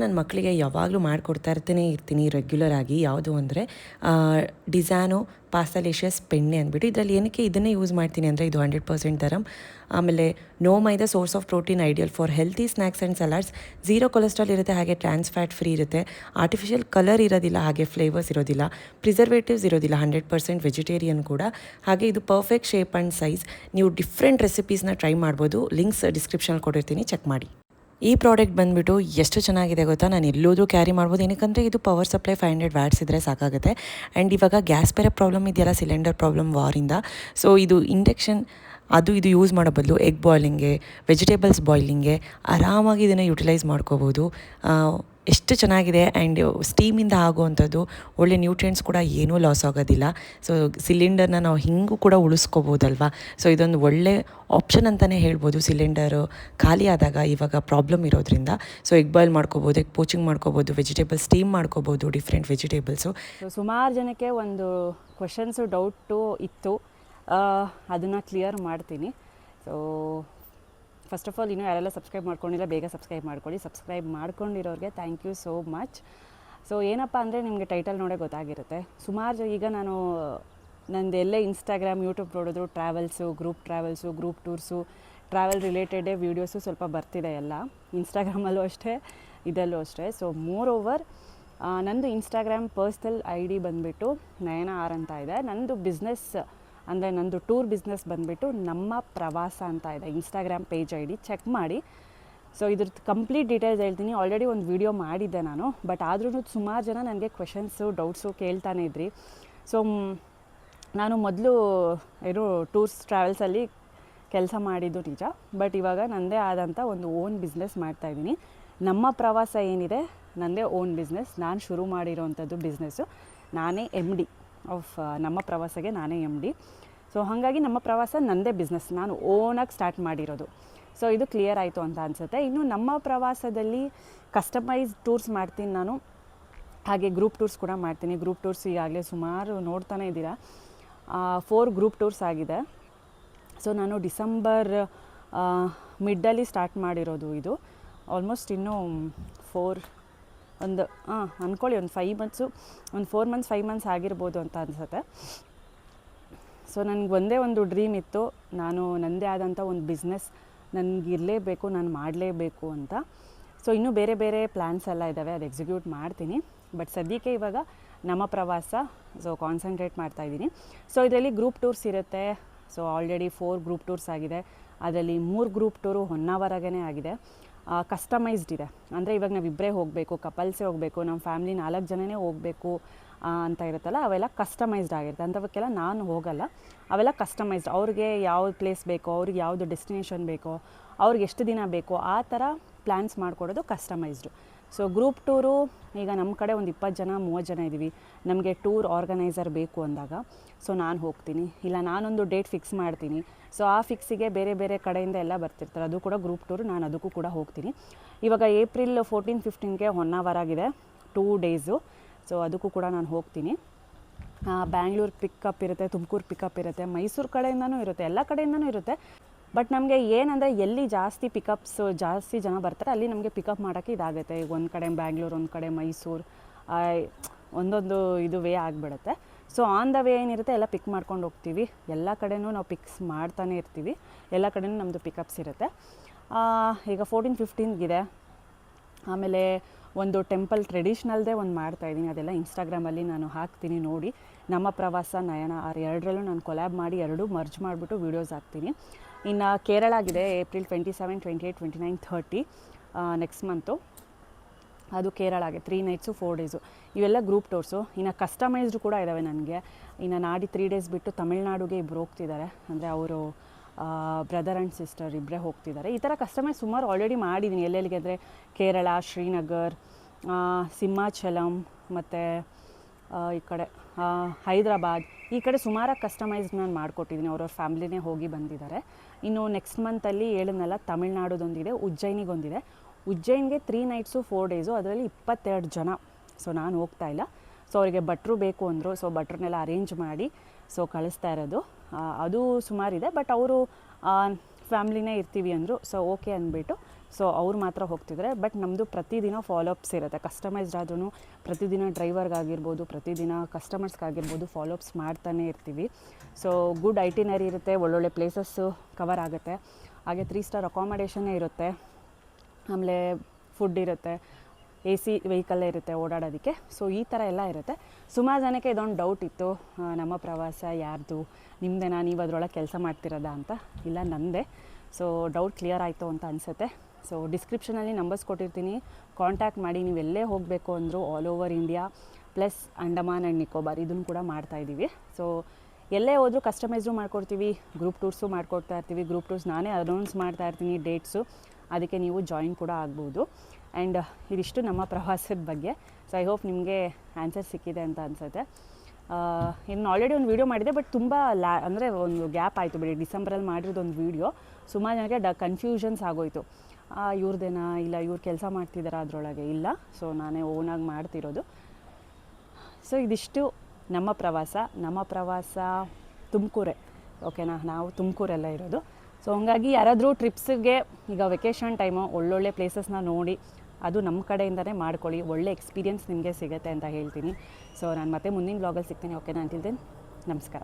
ನನ್ನ ಮಕ್ಕಳಿಗೆ ಯಾವಾಗಲೂ ಮಾಡಿಕೊಡ್ತಾ ಇರ್ತೀನಿ ರೆಗ್ಯುಲರ್ ಆಗಿ. ಯಾವುದು ಅಂದರೆ ಡಿಸಾನೋ ಪಾಸ್ಟಲೇಷಿಯಸ್ ಪೆಣ್ಣೆ ಅಂದ್ಬಿಟ್ಟು. ಇದರಲ್ಲಿ ಏನಕ್ಕೆ ಇದನ್ನೇ ಯೂಸ್ ಮಾಡ್ತೀನಿ ಅಂದರೆ ಇದು 100% ದರಮ್. ಆಮೇಲೆ no maida, source of protein, ideal for healthy snacks and salads. Zero cholesterol ಇರುತ್ತೆ, ಹಾಗೆ ಟ್ರಾನ್ಸ್ ಫ್ಯಾಟ್ ಫ್ರೀ ಇರುತ್ತೆ. ಆರ್ಟಿಫಿಷಿಯಲ್ ಕಲರ್ ಇರೋದಿಲ್ಲ, ಹಾಗೆ ಫ್ಲೇವರ್ಸ್ ಇರೋದಿಲ್ಲ, ಪ್ರಿಸರ್ವೇಟಿವ್ಸ್ ಇರೋದಿಲ್ಲ, 100% ವೆಜಿಟೇರಿಯನ್ ಕೂಡ. ಹಾಗೆ ಇದು ಪರ್ಫೆಕ್ಟ್ ಶೇಪ್ ಆ್ಯಂಡ್ ಸೈಜ್. ನೀವು ಡಿಫ್ರೆಂಟ್ ರೆಸಿಪೀಸ್ನ ಟ್ರೈ ಮಾಡ್ಬೋದು. ಲಿಂಕ್ಸ್ ಡಿಸ್ಕ್ರಿಪ್ಷನಲ್ಲಿ ಕೊಟ್ಟಿರ್ತೀನಿ, ಚೆಕ್ ಮಾಡಿ. ಈ ಪ್ರಾಡಕ್ಟ್ ಬಂದುಬಿಟ್ಟು ಎಷ್ಟು ಚೆನ್ನಾಗಿದೆ ಗೊತ್ತಾ, ನಾನು ಎಲ್ಲೋದ್ರೂ ಕ್ಯಾರಿ ಮಾಡ್ಬೋದು. ಏನಕ್ಕಂದರೆ ಇದು ಪವರ್ ಸಪ್ಲೈ 500 ವ್ಯಾಟ್ಸ್ ಇದ್ದರೆ ಸಾಕಾಗುತ್ತೆ. ಆ್ಯಂಡ್ ಇವಾಗ ಗ್ಯಾಸ್ ಬೇರೆ ಪ್ರಾಬ್ಲಮ್ ಇದೆಯಲ್ಲ, ಸಿಲಿಂಡರ್ ಪ್ರಾಬ್ಲಮ್ ವಾರಿಂದ. ಸೊ ಇದು ಇಂಡಕ್ಷನ್ ಇದು ಯೂಸ್ ಮಾಡೋ ಬದಲು ಎಗ್ ಬಾಯ್ಲಿಂಗ್ಗೆ, ವೆಜಿಟೇಬಲ್ಸ್ ಬಾಯ್ಲಿಂಗ್ಗೆ ಆರಾಮಾಗಿ ಇದನ್ನು ಯುಟಿಲೈಸ್ ಮಾಡ್ಕೋಬೋದು. ಎಷ್ಟು ಚೆನ್ನಾಗಿದೆ. ಆ್ಯಂಡ್ ಸ್ಟೀಮಿಂದ ಆಗುವಂಥದ್ದು ಒಳ್ಳೆ ನ್ಯೂಟ್ರಿಯೆಂಟ್ಸ್ ಕೂಡ ಏನೂ ಲಾಸ್ ಆಗೋದಿಲ್ಲ. ಸೊ ಸಿಲಿಂಡರ್ನ ನಾವು ಹಿಂಗೂ ಕೂಡ ಉಳಿಸ್ಕೋಬೋದಲ್ವಾ. ಸೊ ಇದೊಂದು ಒಳ್ಳೆ ಆಪ್ಷನ್ ಅಂತಲೇ ಹೇಳ್ಬೋದು. ಸಿಲಿಂಡರು ಖಾಲಿ ಆದಾಗ ಇವಾಗ ಪ್ರಾಬ್ಲಮ್ ಇರೋದ್ರಿಂದ ಸೊ ಎಗ್ ಬಾಯ್ಲ್ ಮಾಡ್ಕೋಬೋದು, ಎಗ್ ಪೋಚಿಂಗ್ ಮಾಡ್ಕೋಬೋದು, ವೆಜಿಟೇಬಲ್ ಸ್ಟೀಮ್ ಮಾಡ್ಕೋಬೋದು, ಡಿಫ್ರೆಂಟ್ ವೆಜಿಟೇಬಲ್ಸು. ಸುಮಾರು ಜನಕ್ಕೆ ಒಂದು ಕ್ವೆಶನ್ಸು, ಡೌಟು ಇತ್ತು, ಅದನ್ನು ಕ್ಲಿಯರ್ ಮಾಡ್ತೀನಿ. ಸೊ ಫಸ್ಟ್ ಆಫ್ ಆಲ್ ಇನ್ನೂ ಯಾರೆಲ್ಲ ಸಬ್ಸ್ಕ್ರೈಬ್ ಮಾಡ್ಕೊಂಡಿಲ್ಲ ಬೇಗ ಸಬ್ಸ್ಕ್ರೈಬ್ ಮಾಡ್ಕೊಳ್ಳಿ. ಸಬ್ಸ್ಕ್ರೈಬ್ ಮಾಡ್ಕೊಂಡಿರೋರಿಗೆ thank you so much. So ಏನಪ್ಪ ಅಂದರೆ ನಿಮಗೆ ಟೈಟಲ್ ನೋಡೇ ಗೊತ್ತಾಗಿರುತ್ತೆ. ಸುಮಾರು ಈಗ ನಾನು ನಂದು ಎಲ್ಲೇ ಇನ್ಸ್ಟಾಗ್ರಾಮ್, ಯೂಟ್ಯೂಬ್ ನೋಡಿದ್ರು ಟ್ರಾವೆಲ್ಸು, ಗ್ರೂಪ್ ಟೂರ್ಸು, ಟ್ರಾವೆಲ್ ರಿಲೇಟೆಡೇ ವೀಡಿಯೋಸು ಸ್ವಲ್ಪ ಬರ್ತಿದೆ ಎಲ್ಲ. ಇನ್ಸ್ಟಾಗ್ರಾಮಲ್ಲೂ ಅಷ್ಟೇ, ಇದರಲ್ಲೂ ಅಷ್ಟೇ. ಸೊ ಮೋರ್ ಓವರ್ ನಂದು ಇನ್ಸ್ಟಾಗ್ರಾಮ್ ಪರ್ಸ್ನಲ್ ID ಬಂದುಬಿಟ್ಟು ನಯನ ಆರ್ ಅಂತ ಇದೆ. ನಂದು ಬಿಸ್ನೆಸ್ ಅಂದರೆ ನಂದು ಟೂರ್ ಬಿಸ್ನೆಸ್ ಬಂದುಬಿಟ್ಟು ನಮ್ಮ ಪ್ರವಾಸ ಅಂತ ಇದೆ. ಇನ್ಸ್ಟಾಗ್ರಾಮ್ ಪೇಜ್ ID ಚೆಕ್ ಮಾಡಿ. ಸೊ ಇದ್ರದ್ದು ಕಂಪ್ಲೀಟ್ ಡೀಟೇಲ್ಸ್ ಹೇಳ್ತೀನಿ. ಆಲ್ರೆಡಿ ಒಂದು ವಿಡಿಯೋ ಮಾಡಿದ್ದೆ ನಾನು, ಬಟ್ ಆದ್ರೂ ಸುಮಾರು ಜನ ನನಗೆ ಕ್ವೆಶನ್ಸು, ಡೌಟ್ಸು ಕೇಳ್ತಾನೆ ಇದ್ರಿ. ಸೊ ನಾನು ಮೊದಲು ಟೂರ್ಸ್ ಟ್ರಾವೆಲ್ಸಲ್ಲಿ ಕೆಲಸ ಮಾಡಿದ್ದು ನಿಜ, ಬಟ್ ಇವಾಗ ನನ್ನದೇ ಆದಂಥ ಒಂದು ಓನ್ ಬಿಸ್ನೆಸ್ ಮಾಡ್ತಾಯಿದ್ದೀನಿ. ನಮ್ಮ ಪ್ರವಾಸ ಏನಿದೆ ನನ್ನದೇ ಓನ್ ಬಿಸ್ನೆಸ್. ನಾನು ಶುರು ಮಾಡಿರೋವಂಥದ್ದು ಬಿಸ್ನೆಸ್ಸು. ನಾನೇ MD ಆಫ್ ನಮ್ಮ ಪ್ರವಾಸಗೆ, ನಾನೇ MD. ಸೊ ಹಾಗಾಗಿ ನಮ್ಮ ಪ್ರವಾಸ ನನ್ನದೇ ಬಿಸ್ನೆಸ್, ನಾನು ಓನಾಗಿ ಸ್ಟಾರ್ಟ್ ಮಾಡಿರೋದು. ಸೊ ಇದು ಕ್ಲಿಯರ್ ಆಯಿತು ಅಂತ ಅನಿಸುತ್ತೆ. ಇನ್ನು ನಮ್ಮ ಪ್ರವಾಸದಲ್ಲಿ ಕಸ್ಟಮೈಸ್ ಟೂರ್ಸ್ ಮಾಡ್ತೀನಿ ನಾನು, ಹಾಗೆ ಗ್ರೂಪ್ ಟೂರ್ಸ್ ಕೂಡ ಮಾಡ್ತೀನಿ. ಗ್ರೂಪ್ ಟೂರ್ಸ್ ಈಗಾಗಲೇ ಸುಮಾರು ನೋಡ್ತಾನೆ ಇದ್ದೀರಾ, 4 ಗ್ರೂಪ್ ಟೂರ್ಸ್ ಆಗಿದೆ. ಸೊ ನಾನು ಡಿಸೆಂಬರ್ ಮಿಡ್ಡಲ್ಲಿ ಸ್ಟಾರ್ಟ್ ಮಾಡಿರೋದು ಇದು. ಆಲ್ಮೋಸ್ಟ್ ಇನ್ನೂ ಅಂದ್ಕೊಳ್ಳಿ ಒಂದು 5 ಮಂತ್ಸು, ಒಂದು 4 ಮಂತ್ಸ್ 5 ಮಂತ್ಸ್ ಆಗಿರ್ಬೋದು ಅಂತ ಅನಿಸುತ್ತೆ. ಸೊ ನನಗೆ ಒಂದೇ ಒಂದು ಡ್ರೀಮ್ ಇತ್ತು, ನಾನು ನನ್ನದೇ ಆದಂಥ ಒಂದು ಬಿಸ್ನೆಸ್ ನನಗಿರಲೇಬೇಕು, ನಾನು ಮಾಡಲೇಬೇಕು ಅಂತ. ಸೊ ಇನ್ನೂ ಬೇರೆ ಬೇರೆ ಪ್ಲ್ಯಾನ್ಸ್ ಎಲ್ಲ ಇದ್ದಾವೆ, ಅದು ಎಕ್ಸಿಕ್ಯೂಟ್ ಮಾಡ್ತೀನಿ. ಬಟ್ ಸದ್ಯಕ್ಕೆ ಇವಾಗ ನಮ್ಮ ಪ್ರವಾಸ ಕಾನ್ಸಂಟ್ರೇಟ್ ಮಾಡ್ತಾಯಿದ್ದೀನಿ. ಸೊ ಇದರಲ್ಲಿ ಗ್ರೂಪ್ ಟೂರ್ಸ್ ಇರುತ್ತೆ. ಸೊ ಆಲ್ರೆಡಿ 4 ಗ್ರೂಪ್ ಟೂರ್ಸ್ ಆಗಿದೆ. ಅದರಲ್ಲಿ 3 ಗ್ರೂಪ್ ಟೂರು ಹೊನ್ನಾವರಗೇ ಆಗಿದೆ. ಕಸ್ಟಮೈಸ್ಡ್ ಇದೆ. ಅಂದರೆ ಇವಾಗ ನಾವಿಬ್ಬರೇ ಹೋಗಬೇಕು, ಕಪಲ್ಸೇ ಹೋಗಬೇಕು, ನಮ್ಮ ಫ್ಯಾಮ್ಲಿ 4 ಜನನೇ ಹೋಗಬೇಕು ಅಂತ ಇರುತ್ತಲ್ಲ, ಅವೆಲ್ಲ ಕಸ್ಟಮೈಸ್ಡ್ ಆಗಿರುತ್ತೆ. ಅಂಥವಕ್ಕೆಲ್ಲ ನಾನು ಹೋಗಲ್ಲ. ಅವೆಲ್ಲ ಕಸ್ಟಮೈಸ್ಡ್, ಅವ್ರಿಗೆ ಯಾವ್ದು ಪ್ಲೇಸ್ ಬೇಕೋ, ಅವ್ರಿಗೆ ಯಾವುದು ಡೆಸ್ಟಿನೇಷನ್ ಬೇಕೋ, ಅವ್ರಿಗೆ ಎಷ್ಟು ದಿನ ಬೇಕೋ ಆ ಥರ ಪ್ಲ್ಯಾನ್ಸ್ ಮಾಡಿಕೊಡೋದು ಕಸ್ಟಮೈಸ್ಡು. ಸೊ ಗ್ರೂಪ್ ಟೂರು ಈಗ ನಮ್ಮ ಕಡೆ ಒಂದು 20 ಜನ 30 ಜನ ಇದ್ದೀವಿ. ನಮಗೆ ಟೂರ್ ಆರ್ಗನೈಸರ್ ಬೇಕು ಅಂದಾಗ ಸೊ ನಾನು ಹೋಗ್ತೀನಿ, ಇಲ್ಲ ನಾನೊಂದು ಡೇಟ್ ಫಿಕ್ಸ್ ಮಾಡ್ತೀನಿ. ಸೊ ಆ ಫಿಕ್ಸಿಗೆ ಬೇರೆ ಬೇರೆ ಕಡೆಯಿಂದ ಎಲ್ಲ ಬರ್ತಿರ್ತಾರೆ, ಅದು ಕೂಡ ಗ್ರೂಪ್ ಟೂರು, ನಾನು ಅದಕ್ಕೂ ಕೂಡ ಹೋಗ್ತೀನಿ. ಇವಾಗ ಏಪ್ರಿಲ್ 14-15ಗೆ ಹೊನ್ನಾವರಾಗಿದೆ 2 ಡೇಸು. ಸೊ ಅದಕ್ಕೂ ಕೂಡ ನಾನು ಹೋಗ್ತೀನಿ. ಬ್ಯಾಂಗ್ಳೂರು ಪಿಕಪ್ ಇರುತ್ತೆ, ತುಮಕೂರು ಪಿಕಪ್ ಇರುತ್ತೆ, ಮೈಸೂರು ಕಡೆಯಿಂದನೂ ಇರುತ್ತೆ, ಎಲ್ಲ ಕಡೆಯಿಂದನೂ ಇರುತ್ತೆ. ಬಟ್ ನಮಗೆ ಏನಂದರೆ ಎಲ್ಲಿ ಜಾಸ್ತಿ ಪಿಕಪ್ಸ್, ಜಾಸ್ತಿ ಜನ ಬರ್ತಾರೆ ಅಲ್ಲಿ ನಮಗೆ ಪಿಕಪ್ ಮಾಡೋಕ್ಕೆ ಇದಾಗುತ್ತೆ. ಈಗ ಒಂದು ಕಡೆ ಬ್ಯಾಂಗ್ಳೂರು, ಒಂದು ಕಡೆ ಮೈಸೂರು, ಒಂದೊಂದು ಇದು ವೇ ಆಗಿಬಿಡುತ್ತೆ. ಸೊ ಆನ್ ದ ವೇ ಏನಿರುತ್ತೆ ಎಲ್ಲ ಪಿಕ್ ಮಾಡ್ಕೊಂಡು ಹೋಗ್ತೀವಿ. ಎಲ್ಲ ಕಡೆಯೂ ನಾವು ಪಿಕ್ಸ್ ಮಾಡ್ತಾನೆ ಇರ್ತೀವಿ, ಎಲ್ಲ ಕಡೆಯೂ ನಮ್ಮದು ಪಿಕಪ್ಸ್ ಇರುತ್ತೆ. ಈಗ 14-15ಗಿದೆ. ಆಮೇಲೆ ಒಂದು ಟೆಂಪಲ್ ಟ್ರೆಡಿಷ್ನಲ್ದೇ ಒಂದು ಮಾಡ್ತಾಯಿದ್ದೀನಿ, ಅದೆಲ್ಲ ಇನ್ಸ್ಟಾಗ್ರಾಮಲ್ಲಿ ನಾನು ಹಾಕ್ತೀನಿ ನೋಡಿ. ನಮ್ಮ ಪ್ರವಾಸ, ನಯನ ಆರ್, ಎರಡರಲ್ಲೂ ನಾನು ಕೊಲ್ಯಾಬ್ ಮಾಡಿ 2 ಮರ್ಜ್ ಮಾಡಿಬಿಟ್ಟು ವೀಡಿಯೋಸ್ ಹಾಕ್ತೀನಿ. ಇನ್ನು ಕೇರಳ ಆಗಿದೆ ಏಪ್ರಿಲ್ 27, 28, 29, 30 ನೆಕ್ಸ್ಟ್ ಮಂತು. ಅದು ಕೇರಳಗೆ 3 ನೈಟ್ಸು 4 ಡೇಸು. ಇವೆಲ್ಲ ಗ್ರೂಪ್ ಟೂರ್ಸು. ಇನ್ನು ಕಸ್ಟಮೈಸ್ಡು ಕೂಡ ಇದ್ದಾವೆ ನನಗೆ. ಇನ್ನು ನಾಡಿ 3 ಡೇಸ್ ಬಿಟ್ಟು ತಮಿಳ್ನಾಡುಗೆ ಇಬ್ಬರು ಹೋಗ್ತಿದ್ದಾರೆ, ಅಂದರೆ ಅವರು ಬ್ರದರ್ ಆ್ಯಂಡ್ ಸಿಸ್ಟರ್ ಇಬ್ಬರೇ ಹೋಗ್ತಿದ್ದಾರೆ. ಈ ಥರ ಕಸ್ಟಮೈಸ್ ಸುಮಾರು ಆಲ್ರೆಡಿ ಮಾಡಿದ್ದೀನಿ. ಎಲ್ಲೆಲ್ಲಿಗೆ ಅಂದರೆ ಕೇರಳ, ಶ್ರೀನಗರ್, ಸಿಂಹಾಚಲಂ, ಮತ್ತು ಈ ಕಡೆ ಹೈದ್ರಾಬಾದ್, ಈ ಕಡೆ ಸುಮಾರು ಕಸ್ಟಮೈಸ್ ನಾನು ಮಾಡಿಕೊಟ್ಟಿದ್ದೀನಿ. ಅವ್ರವ್ರ ಫ್ಯಾಮ್ಲಿನೇ ಹೋಗಿ ಬಂದಿದ್ದಾರೆ. ಇನ್ನು ನೆಕ್ಸ್ಟ್ ಮಂತಲ್ಲಿ ಹೇಳಿದ್ನಲ್ಲ ತಮಿಳ್ನಾಡುದೊಂದಿದೆ, ಉಜ್ಜಯಿನಿಗೊಂದಿದೆ. ಉಜ್ಜಯಿನ್ಗೆ 3 ನೈಟ್ಸು 4 ಡೇಸು, ಅದರಲ್ಲಿ 22 ಜನ. ಸೊ ನಾನು ಹೋಗ್ತಾ ಇಲ್ಲ. ಸೊ ಅವರಿಗೆ ಭಟ್ರು ಬೇಕು ಅಂದರು, ಸೊ ಭಟ್ರನ್ನೆಲ್ಲ ಅರೇಂಜ್ ಮಾಡಿ ಸೊ ಕಳಿಸ್ತಾ ಇರೋದು. ಅದು ಸುಮಾರಿದೆ, ಬಟ್ ಅವರು ಫ್ಯಾಮ್ಲಿನೇ ಇರ್ತೀವಿ ಅಂದರು. ಸೊ ಓಕೆ ಅಂದ್ಬಿಟ್ಟು ಸೊ ಅವ್ರು ಮಾತ್ರ ಹೋಗ್ತಿದ್ದಾರೆ. ಬಟ್ ನಮ್ಮದು ಪ್ರತಿದಿನ ಫಾಲೋಅಪ್ಸ್ ಇರುತ್ತೆ. ಕಸ್ಟಮೈಸ್ಡ್ ಆದ್ರೂ ಪ್ರತಿದಿನ ಡ್ರೈವರ್ಗಾಗಿರ್ಬೋದು, ಪ್ರತಿದಿನ ಕಸ್ಟಮರ್ಸ್ಗಾಗಿರ್ಬೋದು ಫಾಲೋಅಪ್ಸ್ ಮಾಡ್ತಾನೆ ಇರ್ತೀವಿ. ಸೊ ಗುಡ್ ಐಟಿನರಿ ಇರುತ್ತೆ, ಒಳ್ಳೊಳ್ಳೆ ಪ್ಲೇಸಸ್ಸು ಕವರ್ ಆಗುತ್ತೆ. ಹಾಗೆ 3 ಸ್ಟಾರ್ ಅಕಾಮಡೇಷನ್ನೇ ಇರುತ್ತೆ. ಆಮೇಲೆ ಫುಡ್ ಇರುತ್ತೆ, AC ವೆಹಿಕಲ್ಲೇ ಇರುತ್ತೆ ಓಡಾಡೋದಕ್ಕೆ. ಸೊ ಈ ಥರ ಎಲ್ಲ ಇರುತ್ತೆ. ಸುಮಾರು ಜನಕ್ಕೆ ಇದೊಂದು ಡೌಟ್ ಇತ್ತು, ನಮ್ಮ ಪ್ರವಾಸ ಯಾರ್ದು, ನಿಮ್ಮದೇನಾ, ನೀವು ಅದರೊಳಗೆ ಕೆಲಸ ಮಾಡ್ತಿರೋದಾ ಅಂತ. ಇಲ್ಲ, ನನ್ನದೇ. ಸೊ ಡೌಟ್ ಕ್ಲಿಯರ್ ಆಯಿತು ಅಂತ ಅನಿಸುತ್ತೆ. ಸೊ ಡಿಸ್ಕ್ರಿಪ್ಷನಲ್ಲಿ ನಂಬರ್ಸ್ ಕೊಟ್ಟಿರ್ತೀನಿ, ಕಾಂಟ್ಯಾಕ್ಟ್ ಮಾಡಿ. ನೀವು ಎಲ್ಲೇ ಹೋಗಬೇಕು ಅಂದರೂ all over India plus Andaman and Nicobar ಇದನ್ನು ಕೂಡ ಮಾಡ್ತಾಯಿದ್ದೀವಿ. ಸೊ ಎಲ್ಲೇ ಹೋದರೂ ಕಸ್ಟಮೈಸ್ಡು ಮಾಡ್ಕೊಡ್ತೀವಿ, ಗ್ರೂಪ್ ಟೂರ್ಸು ಮಾಡ್ಕೊಡ್ತಾ ಇರ್ತೀವಿ. ಗ್ರೂಪ್ ಟೂರ್ಸ್ ನಾನೇ ಅನೌನ್ಸ್ ಮಾಡ್ತಾ ಇರ್ತೀನಿ ಡೇಟ್ಸು, ಅದಕ್ಕೆ ನೀವು ಜಾಯಿನ್ ಕೂಡ ಆಗ್ಬೋದು. ಆ್ಯಂಡ್ ಇದಿಷ್ಟು ನಮ್ಮ ಪ್ರವಾಸದ ಬಗ್ಗೆ. ಸೊ ಐ ಹೋಪ್ ನಿಮಗೆ ಆನ್ಸರ್ ಸಿಕ್ಕಿದೆ ಅಂತ ಅನಿಸುತ್ತೆ. ಇನ್ನು ಆಲ್ರೆಡಿ ಒಂದು ವೀಡಿಯೋ ಮಾಡಿದೆ, ಬಟ್ ತುಂಬ ಅಂದರೆ ಒಂದು ಗ್ಯಾಪ್ ಆಯಿತು ಬಿಡಿ. ಡಿಸೆಂಬರಲ್ಲಿ ಮಾಡಿರೋದು ಒಂದು ವೀಡಿಯೋ ಸುಮಾರು ಜನಕ್ಕೆ ಕನ್ಫ್ಯೂಷನ್ಸ್ ಆಗೋಯಿತು. ಇವ್ರದ್ದೇನಾ, ಇಲ್ಲ ಇವ್ರು ಕೆಲಸ ಮಾಡ್ತಿದ್ದಾರಾ ಅದರೊಳಗೆ, ಇಲ್ಲ. ಸೊ ನಾನೇ ಓನಾಗಿ ಮಾಡ್ತಿರೋದು. ಸೊ ಇದಿಷ್ಟು ನಮ್ಮ ಪ್ರವಾಸ ತುಮಕೂರೇ, ಓಕೆನಾ. ನಾವು ತುಮಕೂರೆಲ್ಲ ಇರೋದು. ಸೊ ಹಂಗಾಗಿ ಯಾರಾದರೂ ಟ್ರಿಪ್ಸಿಗೆ ಈಗ ವೆಕೇಷನ್ ಟೈಮು ಒಳ್ಳೊಳ್ಳೆ ಪ್ಲೇಸಸ್ನ ನೋಡಿ ಅದು ನಮ್ಮ ಕಡೆಯಿಂದನೇ ಮಾಡ್ಕೊಳ್ಳಿ, ಒಳ್ಳೆ ಎಕ್ಸ್ಪೀರಿಯೆನ್ಸ್ ನಿಮಗೆ ಸಿಗುತ್ತೆ ಅಂತ ಹೇಳ್ತೀನಿ. ಸೊ ನಾನು ಮತ್ತೆ ಮುಂದಿನ ಬ್ಲಾಗಲ್ಲಿ ಸಿಗ್ತೀನಿ. ಓಕೆನಾ, ಅಂಟಿಲ್ ದೆನ್ ನಮಸ್ಕಾರ.